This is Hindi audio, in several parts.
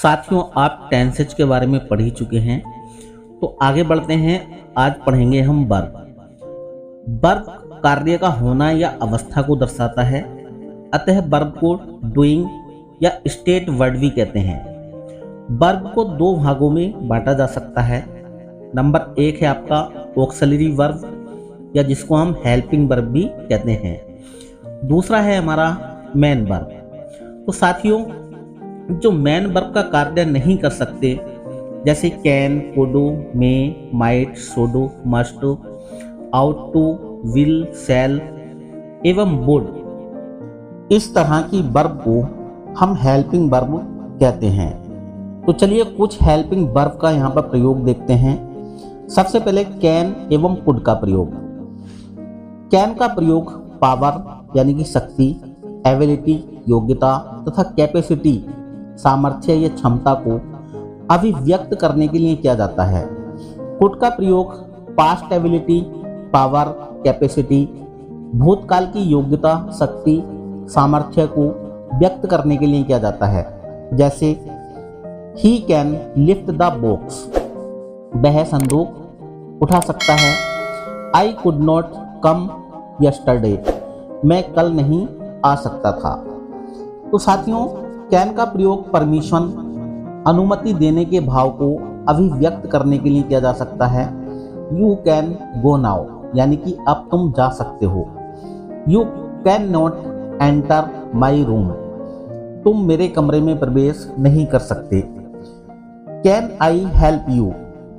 साथियों, आप टेंसेज के बारे में पढ़ ही चुके हैं, तो आगे बढ़ते हैं। आज पढ़ेंगे हम वर्ब। वर्ब कार्य का होना या अवस्था को दर्शाता है, अतः वर्ब को डूइंग या स्टेट वर्ड भी कहते हैं। वर्ब को दो भागों में बांटा जा सकता है। नंबर 1 है आपका ऑक्सिलरी वर्ब या जिसको हम हेल्पिंग वर्ब भी कहते हैं। दूसरा है हमारा मेन वर्ब। तो साथियों, जो मेन वर्ब का कार्य नहीं कर सकते, जैसे can, could, may, might, should, must, ought to, will, shall एवं वुड, इस तरह की वर्ब को हम हेल्पिंग वर्ब कहते हैं। तो चलिए कुछ हेल्पिंग वर्ब का यहाँ पर प्रयोग देखते हैं। सबसे पहले कैन एवं कुड का प्रयोग। कैन का प्रयोग पावर यानी कि शक्ति, एबिलिटी योग्यता तथा कैपेसिटी सामर्थ्य या क्षमता को अभिव्यक्त करने के लिए किया जाता है। कुड का प्रयोग पास्ट एबिलिटी, पावर, कैपेसिटी, भूतकाल की योग्यता, शक्ति, सामर्थ्य को व्यक्त करने के लिए किया जाता है। जैसे he can lift the box, वह संदूक उठा सकता है। I could not come yesterday, मैं कल नहीं आ सकता था। तो साथियों, कैन का प्रयोग परमिशन, अनुमति देने के भाव को अभिव्यक्त करने के लिए किया जा सकता है। यू कैन गो नाउ, यानी कि अब तुम जा सकते हो। You can not enter my room, तुम मेरे कमरे में प्रवेश नहीं कर सकते। कैन आई हेल्प यू,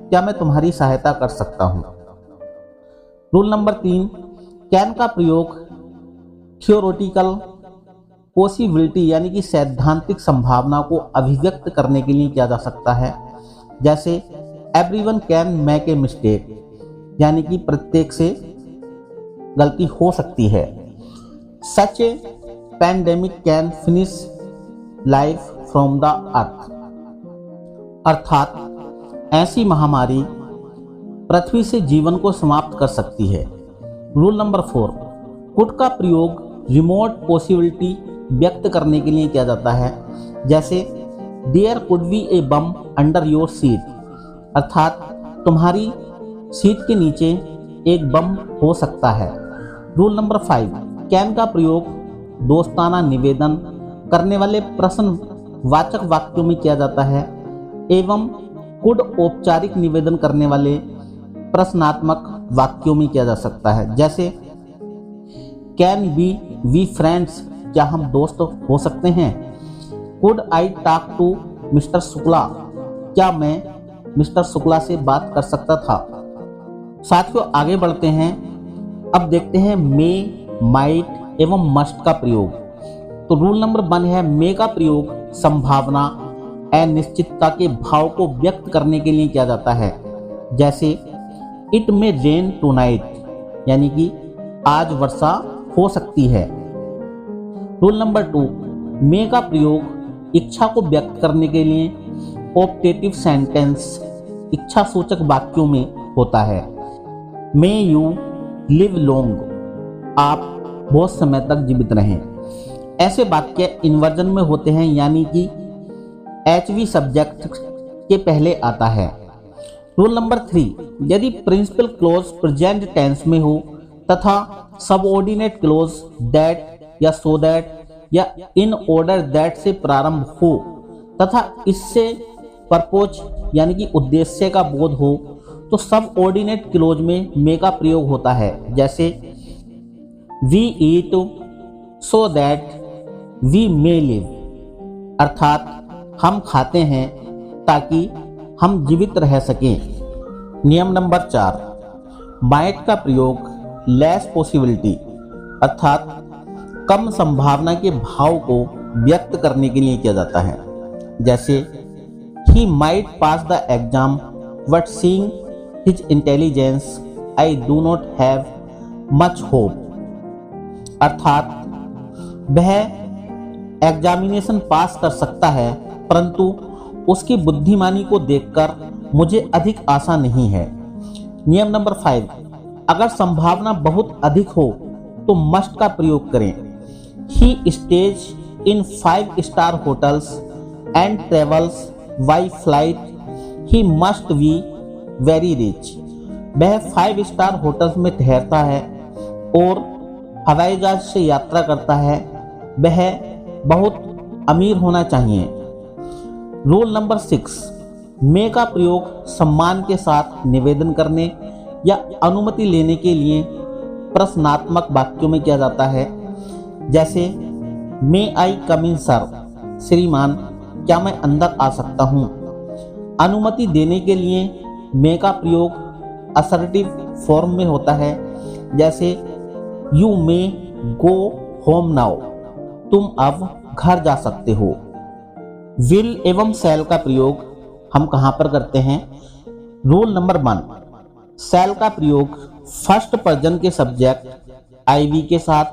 क्या मैं तुम्हारी सहायता कर सकता हूँ। रूल नंबर 3, कैन का प्रयोग थियोरेटिकल पॉसिबिलिटी यानी कि सैद्धांतिक संभावना को अभिव्यक्त करने के लिए किया जा सकता है। जैसे everyone can make a mistake, यानी कि प्रत्येक से गलती हो सकती है। Such a pandemic can finish life from the earth, अर्थात ऐसी महामारी पृथ्वी से जीवन को समाप्त कर सकती है। रूल नंबर 4, कुड का प्रयोग रिमोट पॉसिबिलिटी व्यक्त करने के लिए किया जाता है। जैसे there could be a bomb under your seat, अर्थात तुम्हारी सीट के नीचे एक बम हो सकता है। रूल नंबर 5, कैन का प्रयोग दोस्ताना निवेदन करने वाले प्रश्नवाचक वाक्यों में किया जाता है एवं कुड औपचारिक निवेदन करने वाले प्रश्नात्मक वाक्यों में किया जा सकता है। जैसे कैन वी फ्रेंड्स, क्या हम दोस्त हो सकते हैं। Could I talk to mister Shukla, क्या मैं मिस्टर शुक्ला से बात कर सकता था। साथियों, आगे बढ़ते हैं। अब देखते हैं मे, माइट एवं मस्ट का प्रयोग। तो रूल नंबर 1 है मे का प्रयोग संभावना, अनिश्चितता के भाव को व्यक्त करने के लिए किया जाता है। जैसे इट मे रेन टुनाइट, यानी कि आज वर्षा हो सकती है। रूल नंबर 2, मे का प्रयोग इच्छा को व्यक्त करने के लिए ऑप्टेटिव सेंटेंस, इच्छा सूचक वाक्यों में होता है। मे यू लिव लॉन्ग, आप बहुत समय तक जीवित रहें। ऐसे वाक्य इन्वर्जन में होते हैं, यानी कि HV सब्जेक्ट के पहले आता है। रूल नंबर 3, यदि प्रिंसिपल क्लोज प्रेजेंट टेंस में हो तथा सबऑर्डिनेट क्लोज दैट या सो दैट या इन ऑर्डर दैट से प्रारंभ हो तथा इससे परपोज यानी कि उद्देश्य का बोध हो, तो सब ऑर्डिनेट क्लोज में मे का प्रयोग होता है। जैसे we eat so that we may live, अर्थात हम खाते हैं ताकि हम जीवित रह सकें। नियम नंबर 4, माइट का प्रयोग लेस पॉसिबिलिटी अर्थात कम संभावना के भाव को व्यक्त करने के लिए किया जाता है। जैसे he might pass the exam but seeing his intelligence I do not have much hope, अर्थात वह एग्जामिनेशन पास कर सकता है परंतु उसकी बुद्धिमानी को देखकर मुझे अधिक आशा नहीं है। नियम नंबर 5, अगर संभावना बहुत अधिक हो तो मस्ट का प्रयोग करें। He stays in 5 star hotels and travels by flight he must be very rich. वह 5 स्टार होटल्स में ठहरता है और हवाई जहाज से यात्रा करता है, वह बहुत अमीर होना चाहिए। रूल नंबर 6, मे का प्रयोग सम्मान के साथ निवेदन करने या अनुमति लेने के लिए प्रश्नात्मक वाक्यों में किया जाता है। जैसे मे आई कम इन सर, श्रीमान क्या मैं अंदर आ सकता हूँ। अनुमति देने के लिए मे का प्रयोग असर्टिव फॉर्म में होता है। जैसे you may go home now, तुम अब घर जा सकते हो। विल एवं शैल का प्रयोग हम कहां पर करते हैं? रूल नंबर 1, शैल का प्रयोग फर्स्ट पर्सन के सब्जेक्ट आई वी के साथ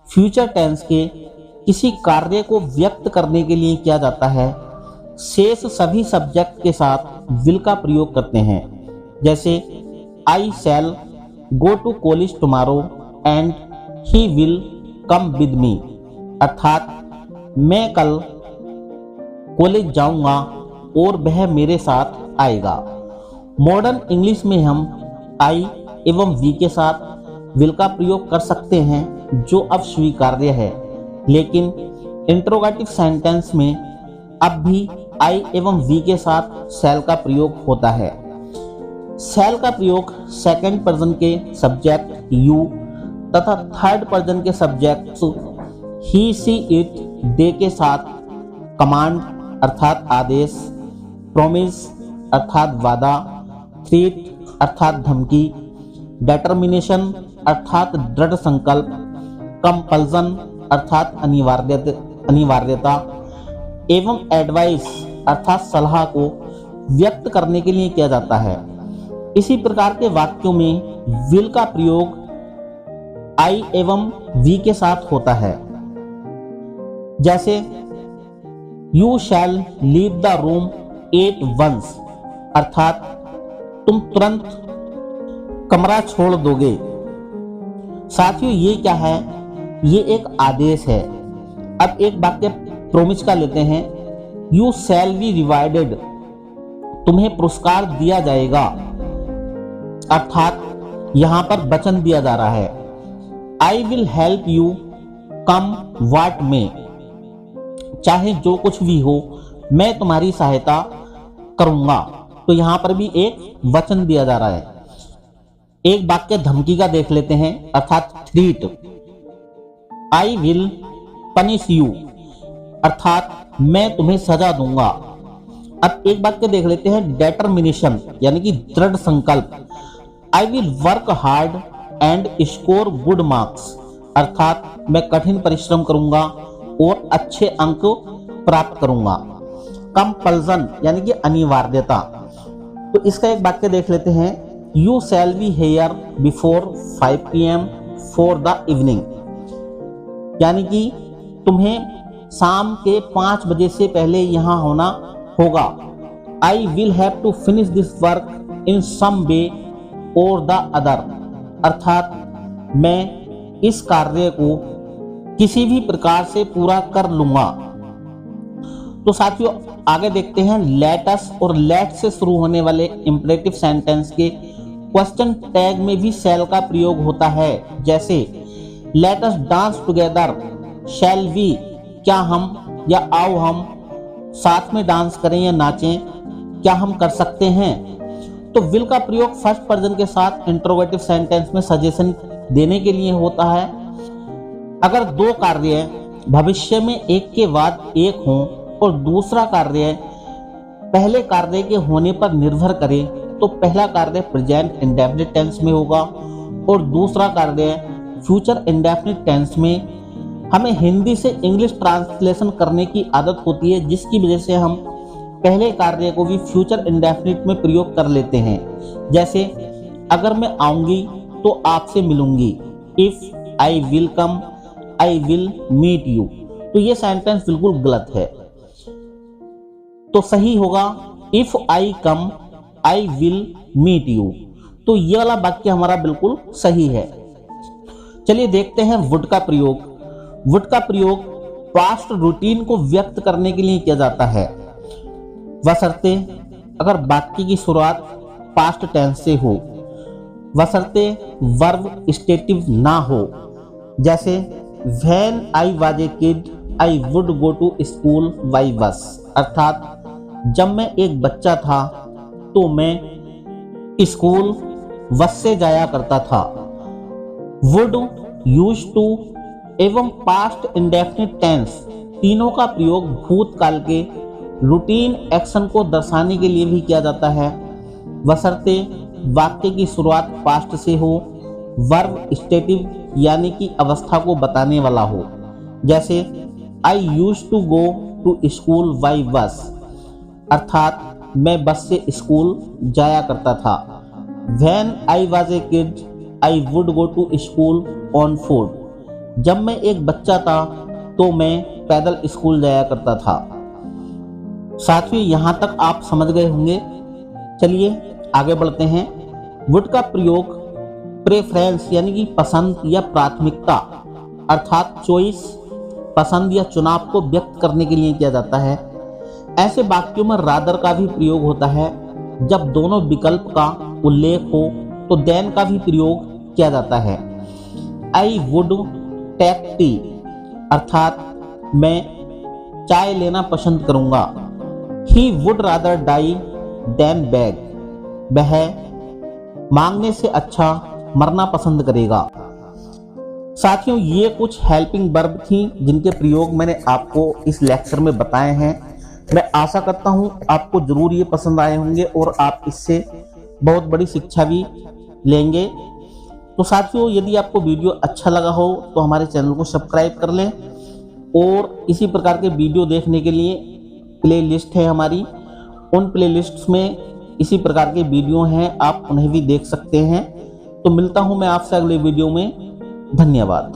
फ्यूचर टेंस के किसी कार्य को व्यक्त करने के लिए किया जाता है। शेष सभी सब्जेक्ट के साथ विल का प्रयोग करते हैं। जैसे I shall go to college tomorrow and he will come with me, अर्थात मैं कल कॉलेज जाऊंगा और वह मेरे साथ आएगा। मॉडर्न इंग्लिश में हम आई एवं वी के साथ विल का प्रयोग कर सकते हैं जो अब स्वीकार्य है, लेकिन इंट्रोगेटिव सेंटेंस में अब भी आई एवं वी के साथ शैल का प्रयोग होता है। शैल का प्रयोग सेकंड पर्सन के सब्जेक्ट यू तथा थर्ड पर्सन के subject he see it they के साथ कमांड अर्थात आदेश, प्रॉमिस अर्थात वादा, थ्रेट अर्थात धमकी, डिटर्मिनेशन अर्थात दृढ़ संकल्प, कंपल्सन अर्थात अनिवार्यता एवं एडवाइस अर्थात सलाह को व्यक्त करने के लिए किया जाता है। इसी प्रकार के वाक्यों में विल का प्रयोग आई एवं वी के साथ होता है। जैसे you shall leave the room at once, अर्थात तुम तुरंत कमरा छोड़ दोगे। साथियों ये क्या है? ये एक आदेश है। अब एक वाक्य प्रोमिस का लेते हैं, यू शैल बी रिवार्डेड, तुम्हें पुरस्कार दिया जाएगा, अर्थात यहां पर वचन दिया जा रहा है। I will help you come what में, चाहे जो कुछ भी हो मैं तुम्हारी सहायता करूंगा। तो यहां पर भी एक वचन दिया जा रहा है। एक वाक्य धमकी का देख लेते हैं, अर्थात threat, I will punish you, अर्थात मैं तुम्हें सजा दूंगा। अब एक वाक्य देख लेते हैं डिटर्मिनेशन यानी कि दृढ़ संकल्प, I will work hard and score good marks, अर्थात मैं कठिन परिश्रम करूंगा और अच्छे अंक प्राप्त करूंगा। कंपल्सन यानी कि अनिवार्यता, तो इसका एक वाक्य देख लेते हैं, you shall be here before 5 PM for the evening, यानी कि तुम्हें शाम के 5 बजे से पहले यहां होना होगा। I will have to finish this work in some way और द अदर, अर्थात मैं इस कार्य को किसी भी प्रकार से पूरा कर लूंगा। तो साथियों आगे देखते हैं लेटस और लेट से शुरू होने वाले इंपरेटिव सेंटेंस के क्वेश्चन टैग में भी शैल का प्रयोग होता है। जैसे let us dance together, shall we क्या हम या आओ हम साथ में डांस करें या नाचें, क्या हम कर सकते हैं। तो विल का प्रयोग फर्स्ट पर्सन के साथ इंट्रोगेटिव सेंटेंस में सजेशन देने के लिए होता है। अगर दो कार्य भविष्य में एक के बाद एक हों और दूसरा कार्य पहले कार्य के होने पर निर्भर करे तो पहला कार्य प्रेजेंट इंडेफिनिट टेंस में होगा और दूसरा कार्य फ्यूचर इंडेफिनिट टेंस में। हमें हिंदी से इंग्लिश ट्रांसलेशन करने की आदत होती है, जिसकी वजह से हम पहले कार्य को भी फ्यूचर इंडेफिनिट में प्रयोग कर लेते हैं। जैसे अगर मैं आऊंगी तो आपसे मिलूंगी, if I will come I will meet you. तो ये सेंटेंस बिल्कुल गलत है। तो सही होगा if I come I will meet you. तो ये वाला वाक्य हमारा बिल्कुल सही है। चलिए देखते हैं वुड का प्रयोग। वुड का प्रयोग पास्ट रूटीन को व्यक्त करने के लिए किया जाता है, बशर्ते अगर वाक्य की शुरुआत पास्ट टेंस से हो, बशर्ते वर्ब स्टेटिव ना हो। जैसे when I was a kid I would go to school by bus, अर्थात जब मैं एक बच्चा था तो मैं स्कूल बस से जाया करता था। वुड, यूज टू एवं पास्ट इंडेफिनिट टेंस तीनों का प्रयोग भूतकाल के रूटीन एक्शन को दर्शाने के लिए भी किया जाता है, बशर्ते वाक्य की शुरुआत पास्ट से हो, वर्ब स्टेटिव यानी कि अवस्था को बताने वाला हो। जैसे I use to go to school by bus, अर्थात मैं बस से स्कूल जाया करता था। When I was a kid I would go to school on foot, जब मैं एक बच्चा था तो मैं पैदल स्कूल जाया करता था। साथियों, यहां तक आप समझ गए होंगे। चलिए आगे बढ़ते हैं। वुड का प्रयोग प्रेफरेंस यानी कि पसंद या प्राथमिकता अर्थात चॉइस, पसंद या चुनाव को व्यक्त करने के लिए किया जाता है। ऐसे वाक्यों में रादर का भी प्रयोग होता है। जब दोनों विकल्प का उल्लेख हो तो देन का भी प्रयोग किया जाता है। आई वुड टेक टी, अर्थात मैं चाय लेना पसंद करूंगा। He would rather die than beg, वह मांगने से अच्छा मरना पसंद करेगा। साथियों, ये कुछ हेल्पिंग वर्ब थी जिनके प्रयोग मैंने आपको इस लेक्चर में बताए हैं। मैं आशा करता हूं आपको जरूर ये पसंद आए होंगे और आप इससे बहुत बड़ी शिक्षा भी लेंगे। तो साथियों, यदि आपको वीडियो अच्छा लगा हो तो हमारे चैनल को सब्सक्राइब कर लें और इसी प्रकार के वीडियो देखने के लिए प्लेलिस्ट है हमारी, उन प्लेलिस्ट्स में इसी प्रकार के वीडियो हैं, आप उन्हें भी देख सकते हैं। तो मिलता हूं मैं आपसे अगले वीडियो में। धन्यवाद।